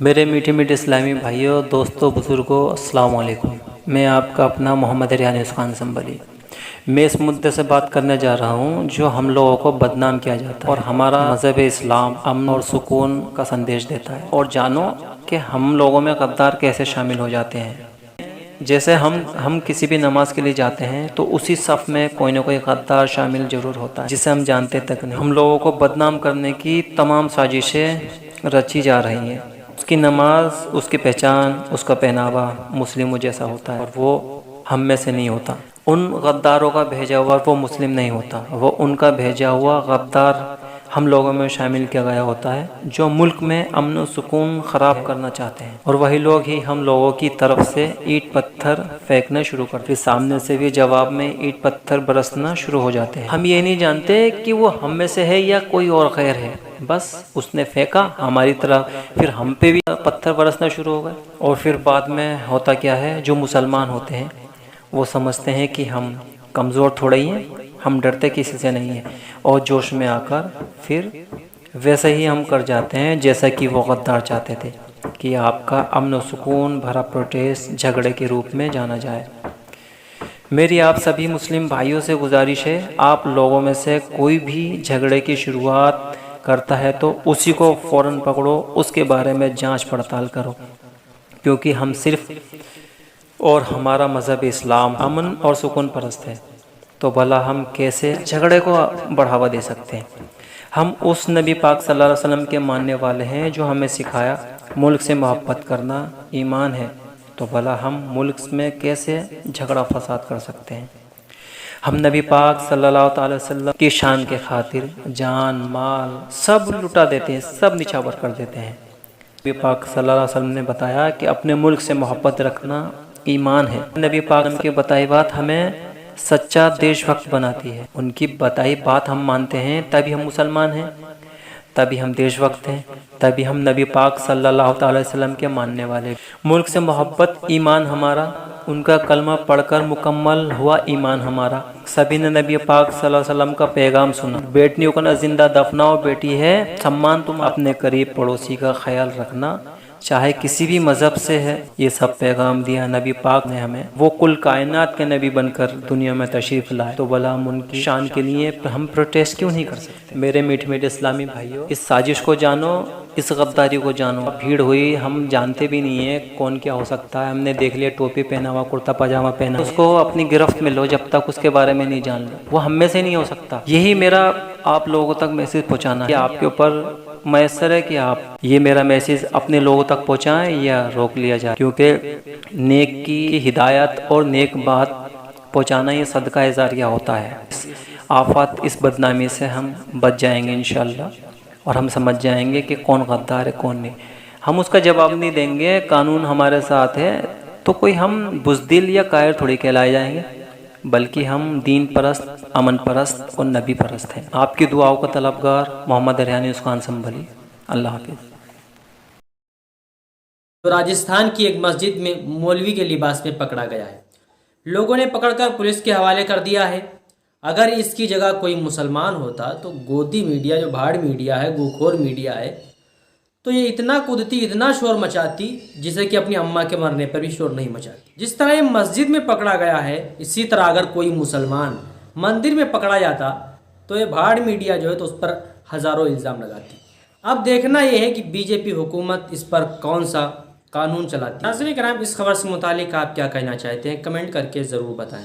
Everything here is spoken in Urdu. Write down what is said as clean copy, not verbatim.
میرے میٹھے میٹھے اسلامی بھائیوں، دوستوں، بزرگوں، السلام علیکم۔ میں آپ کا اپنا محمد ریحان خان سنبھلی۔ میں اس مدعے سے بات کرنے جا رہا ہوں جو ہم لوگوں کو بدنام کیا جاتا ہے اور ہمارا مذہب اسلام امن اور سکون کا سندیش دیتا ہے، اور جانو کہ ہم لوگوں میں غدار کیسے شامل ہو جاتے ہیں۔ جیسے ہم کسی بھی نماز کے لیے جاتے ہیں تو اسی صف میں کوئی نہ کوئی غدار شامل ضرور ہوتا ہے جسے ہم جانتے تک نہیں۔ ہم لوگوں کو بدنام کرنے کی تمام سازشیں رچی جا رہی ہیں۔ اس کی نماز، اس کی پہچان، اس کا پہناوا مسلموں جیسا ہوتا ہے اور وہ ہم میں سے نہیں ہوتا۔ ان غداروں کا بھیجا ہوا وہ مسلم نہیں ہوتا، وہ ان کا بھیجا ہوا غدار ہم لوگوں میں شامل کیا گیا ہوتا ہے جو ملک میں امن و سکون خراب کرنا چاہتے ہیں، اور وہی لوگ ہی ہم لوگوں کی طرف سے اینٹ پتھر پھینکنا شروع کرتے ہیں۔ پھر سامنے سے بھی جواب میں اینٹ پتھر برسنا شروع ہو جاتے ہیں۔ ہم یہ نہیں جانتے کہ وہ ہم میں سے ہے یا کوئی اور غیر ہے، بس اس نے پھینکا ہماری طرف، پھر ہم پہ بھی پتھر برسنا شروع ہو گئے۔ اور پھر بعد میں ہوتا کیا ہے، جو مسلمان ہوتے ہیں وہ سمجھتے ہیں کہ ہم کمزور تھوڑے ہی ہیں، ہم ڈرتے کسی سے نہیں ہیں، اور جوش میں آ کر پھر ویسے ہی ہم کر جاتے ہیں جیسا کہ وہ غدار چاہتے تھے کہ آپ کا امن و سکون بھرا پروٹیسٹ جھگڑے کے روپ میں جانا جائے۔ میری آپ سبھی مسلم بھائیوں سے گزارش ہے، آپ لوگوں میں سے کوئی بھی جھگڑے کی شروعات کرتا ہے تو اسی کو فوراً پکڑو، اس کے بارے میں جانچ پڑتال کرو، کیونکہ ہم صرف اور ہمارا مذہب اسلام امن اور سکون پرست ہے، تو بھلا ہم کیسے جھگڑے کو بڑھاوا دے سکتے ہیں؟ ہم اس نبی پاک صلی اللہ علیہ وسلم کے ماننے والے ہیں جو ہمیں سکھایا ملک سے محبت کرنا ایمان ہے، تو بھلا ہم ملک میں کیسے جھگڑا فساد کر سکتے ہیں؟ ہم نبی پاک صلی اللہ تعالی وسلم کی شان کے خاطر جان مال سب لٹا دیتے ہیں، سب نچھاور کر دیتے ہیں۔ نبی پاک صلی اللہ علیہ وسلم نے بتایا کہ اپنے ملک سے محبت رکھنا ایمان ہے۔ نبی پاک کی بتائی بات ہمیں سچا دیش بھکت بناتی ہے۔ ان کی بتائی بات ہم مانتے ہیں تبھی ہم مسلمان ہیں، تبھی ہم دیش بھکت ہیں، تبھی ہم نبی پاک صلی اللہ تعالی وسلم کے ماننے والے۔ ملک سے محبت ایمان ہمارا، ان کا کلمہ پڑھ کر مکمل ہوا ایمان ہمارا۔ سبھی نے نبی پاک صلی اللہ علیہ وسلم کا پیغام سنا، بیٹیوں کو نہ زندہ دفناؤ، بیٹی ہے سمان تم اپنے قریب پڑوسی کا خیال رکھنا، چاہے کسی بھی مذہب سے ہے۔ یہ سب پیغام دیا نبی پاک نے ہمیں، وہ کل کائنات کے نبی بن کر دنیا میں تشریف لائے، تو بھلا ہم ان کی شان کے لیے ہم پروٹیسٹ کیوں نہیں کر سکتے؟ میرے میٹھے میٹھے اسلامی بھائیوں، اس سازش کو جانو، اس غداری کو جانو۔ بھیڑ ہوئی، ہم جانتے بھی نہیں ہیں کون کیا ہو سکتا ہے، ہم نے دیکھ لیا ٹوپی پہنا ہوا، کرتا پاجامہ پہنا، اس کو اپنی گرفت میں لو جب تک اس کے بارے میں نہیں جان لو، وہ ہم میں سے نہیں ہو سکتا۔ یہی میرا آپ لوگوں تک میسج پہنچانا ہے، آپ کے اوپر میسر ہے کہ آپ یہ میرا میسیج اپنے لوگوں تک پہنچائیں یا روک لیا جائے، کیونکہ نیک کی ہدایت اور نیک بات پہنچانا یہ صدقہ جاریہ ہوتا ہے۔ آفات اس بدنامی سے ہم بچ جائیں گے انشاءاللہ، اور ہم سمجھ جائیں گے کہ کون غدار ہے کون نہیں۔ ہم اس کا جواب نہیں دیں گے، قانون ہمارے ساتھ ہے، تو کوئی ہم بزدل یا قائر تھوڑی کہلائے جائیں گے، بلکہ ہم دین پرست، امن پرست اور نبی پرست ہیں۔ آپ کی دعاؤں کا طلبگار محمد ریحان خان سنبھلی۔ اللہ حافظ۔ راجستھان کی ایک مسجد میں مولوی کے لباس میں پکڑا گیا ہے، لوگوں نے پکڑ کر پولیس کے حوالے کر دیا ہے۔ اگر اس کی جگہ کوئی مسلمان ہوتا تو گودی میڈیا، جو بھاڑ میڈیا ہے، گوکھور میڈیا ہے، تو یہ اتنا کودتی، اتنا شور مچاتی جسے کہ اپنی اماں کے مرنے پر بھی شور نہیں مچاتی۔ جس طرح یہ مسجد میں پکڑا گیا ہے، اسی طرح اگر کوئی مسلمان مندر میں پکڑا جاتا تو یہ بھاڑ میڈیا جو ہے تو اس پر ہزاروں الزام لگاتی۔ اب دیکھنا یہ ہے کہ بی جے پی حکومت اس پر کون سا قانون چلاتی ہے۔ ناظرین کرام، اس خبر سے متعلق آپ کیا کہنا چاہتے ہیں؟ کمنٹ کر کے ضرور بتائیں۔